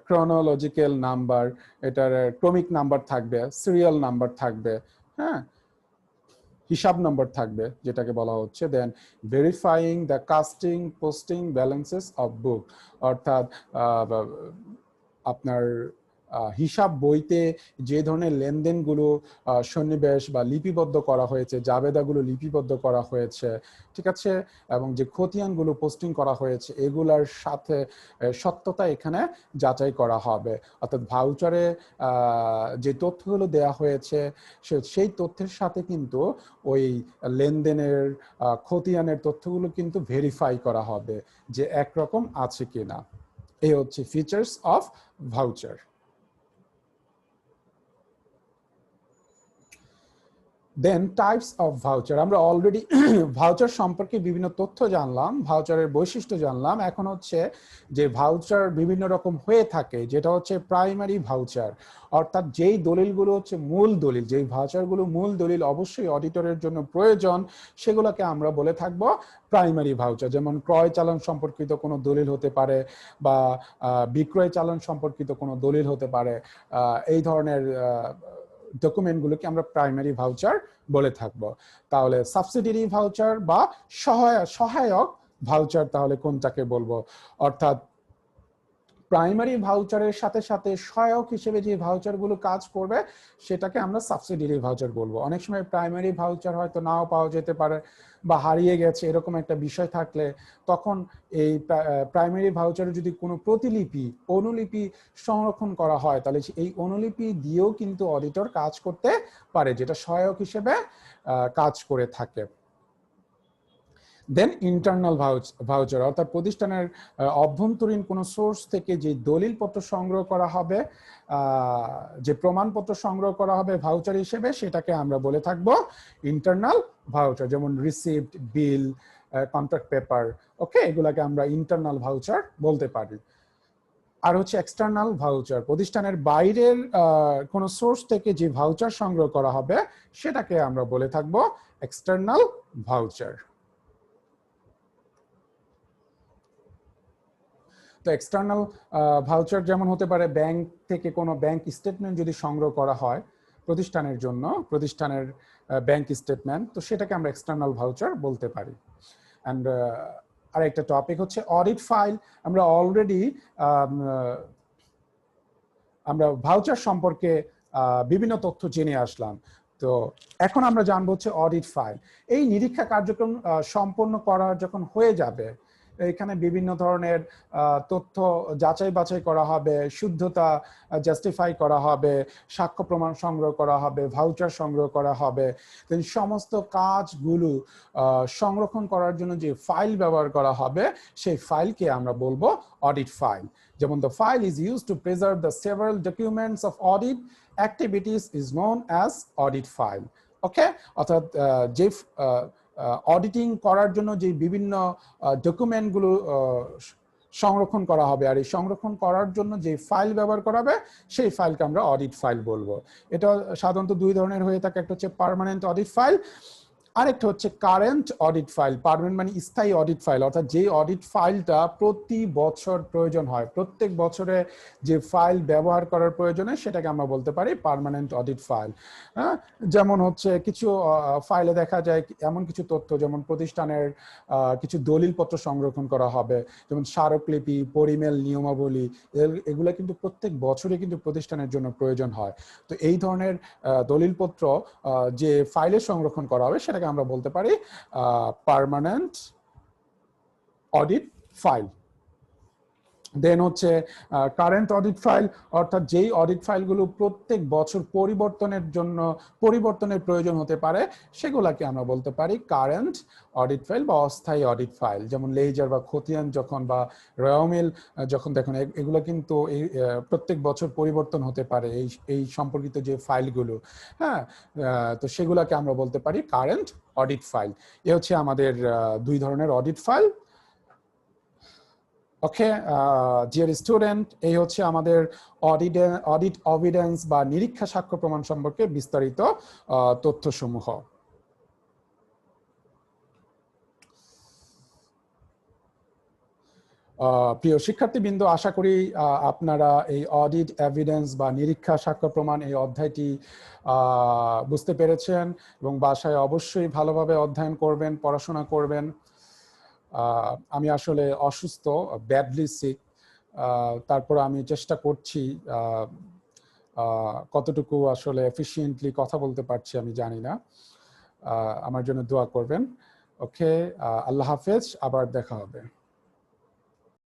ক্রোনোলজিক্যাল নাম্বার, এটার ক্রমিক নাম্বার থাকবে, সিরিয়াল নাম্বার থাকবে, হ্যাঁ, হিসাব নম্বর থাকবে যেটাকে বলা হচ্ছে। Then verifying the casting posting balances of book, অর্থাৎ আপনার হিসাব বইতে যে ধরনের লেনদেনগুলো সন্নিবেশ বা লিপিবদ্ধ করা হয়েছে, জাবেদাগুলো লিপিবদ্ধ করা হয়েছে, ঠিক আছে, এবং যে খতিয়ানগুলো পোস্টিং করা হয়েছে, এগুলার সাথে সত্যতা এখানে যাচাই করা হবে। অর্থাৎ ভাউচারে যে তথ্যগুলো দেওয়া হয়েছে, সেই তথ্যের সাথে কিন্তু ওই লেনদেনের খতিয়ানের তথ্যগুলো কিন্তু ভেরিফাই করা হবে যে একরকম আছে কিনা। এই হচ্ছে features of voucher. Then types of voucher, আমরা অলরেডি ভাউচার সম্পর্কে বিভিন্ন তথ্য জানলাম, ভাউচারের বৈশিষ্ট্য জানলাম। এখন হচ্ছে যে ভাউচার বিভিন্ন রকম হয়ে থাকে, যেটা হচ্ছে প্রাইমারি ভাউচার, অর্থাৎ যেই দলিলগুলো হচ্ছে মূল দলিল, যেই ভাউচারগুলো মূল দলিল অবশ্যই অডিটরের জন্য প্রয়োজন, সেগুলোকে আমরা বলে থাকবো প্রাইমারি ভাউচার। যেমন ক্রয় চালান সম্পর্কিত কোনো দলিল হতে পারে, বা বিক্রয় চালান সম্পর্কিত কোনো দলিল হতে পারে। এই ধরনের ডকুমেন্টগুলোকে আমরা প্রাইমারি ভাউচার বলে থাকবো। তাহলে সাবসিডিয়ারি ভাউচার বা সহায়ক ভাউচার তাহলে কোনটাকে বলবো? অর্থাৎ প্রাইমারি ভাউচারের সাথে সাথে সহায়ক হিসেবে যে ভাউচারগুলো কাজ করবে সেটাকে আমরা সাবসিডিয়ারি ভাউচার বলবো। অনেক সময় প্রাইমারি ভাউচার হয়তো নাও পাওয়া যেতে পারে বা হারিয়ে গেছে, এরকম একটা বিষয় থাকলে তখন এই প্রাইমারি ভাউচারের যদি কোনো প্রতিলিপি, অনুলিপি সংরক্ষণ করা হয়, তাহলে এই অনুলিপি দিয়েও কিন্তু অডিটর কাজ করতে পারে, যেটা সহায়ক হিসেবে কাজ করে থাকে। দেন ইন্টারনাল ভাউচার, অর্থাৎ প্রতিষ্ঠানের অভ্যন্তরীণ কোনো সোর্স থেকে যে দলিলপত্র সংগ্রহ করা হবে, যে প্রমাণপত্র সংগ্রহ করা হবে ভাউচার হিসেবে, সেটাকে আমরা বলে থাকবো ইন্টারনাল ভাউচার। যেমন রিসিপ্ট, বিল, কন্ট্রাক্ট পেপার, ওকে, এগুলাকে আমরা ইন্টারনাল ভাউচার বলতে পারি। আর হচ্ছে এক্সটার্নাল ভাউচার, প্রতিষ্ঠানের বাইরের কোনো সোর্স থেকে যে ভাউচার সংগ্রহ করা হবে সেটাকে আমরা বলে থাকবো এক্সটার্নাল ভাউচার। তো এক্সটার্নাল ভাউচার যেমন হতে পারে ব্যাংক থেকে কোনো ব্যাংক স্টেটমেন্ট যদি সংগ্রহ করা হয় প্রতিষ্ঠানের জন্য, প্রতিষ্ঠানের ব্যাংক স্টেটমেন্ট, তো সেটাকে আমরা এক্সটার্নাল ভাউচার বলতে পারি। অ্যান্ড আরেকটা টপিক হচ্ছে অডিট ফাইল। আমরা অলরেডি আমরা ভাউচার সম্পর্কে বিভিন্ন তথ্য জেনে আসলাম। তো এখন আমরা জানবো হচ্ছে অডিট ফাইল। এই নিরীক্ষা কার্যক্রম সম্পন্ন করা যখন হয়ে যাবে, এখানে বিভিন্ন ধরনের তথ্য যাচাই বাছাই করা হবে, শুদ্ধতা জাস্টিফাই করা হবে, সাক্ষ্য প্রমাণ সংগ্রহ করা হবে, ভাউচার সংগ্রহ করা হবে। তো এই সমস্ত কাজগুলো সংরক্ষণ করার জন্য যে ফাইল ব্যবহার করা হবে সেই ফাইলকে আমরা বলবো অডিট ফাইল। যেমন the file is used to preserve the several documents of audit activities is known as audit file. ওকে, অর্থাৎ যে অডিটিং করার জন্য যে বিভিন্ন ডকুমেন্টগুলো সংরক্ষণ করা হবে, আর এই সংরক্ষণ করার জন্য যে ফাইল ব্যবহার করা হবে সেই ফাইলকে আমরা অডিট ফাইল বলবো। এটা সাধারণত দুই ধরনের হয়ে থাকে, একটা হচ্ছে পার্মানেন্ট অডিট ফাইল, আরেকটা হচ্ছে কারেন্ট অডিট ফাইল। পার্মানেন্ট মানে স্থায়ী অডিট ফাইল, অর্থাৎ যে অডিট ফাইলটা প্রতি বছর প্রয়োজন হয়, প্রত্যেক বছরে যে ফাইল ব্যবহার করার প্রয়োজনে সেটাকে আমরা বলতে পারি পার্মানেন্ট অডিট ফাইল। হ্যাঁ, যেমন হচ্ছে কিছু ফাইলে দেখা যায় এমন কিছু তথ্য, যেমন প্রতিষ্ঠানের কিছু দলিলপত্র সংরক্ষণ করা হবে, যেমন স্মারকলিপি, পরিমেল, নিয়মাবলী, এগুলো কিন্তু প্রত্যেক বছরে কিন্তু প্রতিষ্ঠানের জন্য প্রয়োজন হয়। তো এই ধরনের দলিলপত্র যে ফাইলে সংরক্ষণ করা হবে সেটাকে আমরা বলতে পারি পার্মানেন্ট অডিট ফাইল। দেন হচ্ছে কারেন্ট অডিট ফাইল, অর্থাৎ যেই অডিট ফাইলগুলো প্রত্যেক বছর পরিবর্তনের প্রয়োজন হতে পারে সেগুলাকে আমরা বলতে পারি কারেন্ট অডিট ফাইল বা অস্থায়ী অডিট ফাইল। যেমন লেজার বা খতিয়ান যখন, বা রয়মিল যখন, দেখুন এগুলো কিন্তু এই প্রত্যেক বছর পরিবর্তন হতে পারে এই সম্পর্কিত যে ফাইলগুলো। হ্যাঁ, তো সেগুলাকে আমরা বলতে পারি কারেন্ট অডিট ফাইল। এ হচ্ছে আমাদের দুই ধরনের audit file. Okay dear student, এই হচ্ছে আমাদের অডিট এভিডেন্স বা নিরীক্ষা সাক্ষ্য প্রমাণ সম্পর্কে বিস্তারিত তথ্যসমূহ। প্রিয় শিক্ষার্থীবৃন্দ, আশা করি আপনারা এই অডিট এভিডেন্স বা নিরীক্ষা সাক্ষ্য প্রমাণ এই অধ্যায়টি বুঝতে পেরেছেন এবং বাসায় অবশ্যই ভালোভাবে অধ্যয়ন করবেন, পড়াশোনা করবেন। আমি আসলে অসুস্থ, ব্যাডলি সিক, তারপর আমি চেষ্টা করছি, কতটুকু আসলে এফিশিয়েন্টলি কথা বলতে পারছি আমি জানি না। আমার জন্য দোয়া করবেন। ওকে, আল্লাহ হাফেজ, আবার দেখা হবে।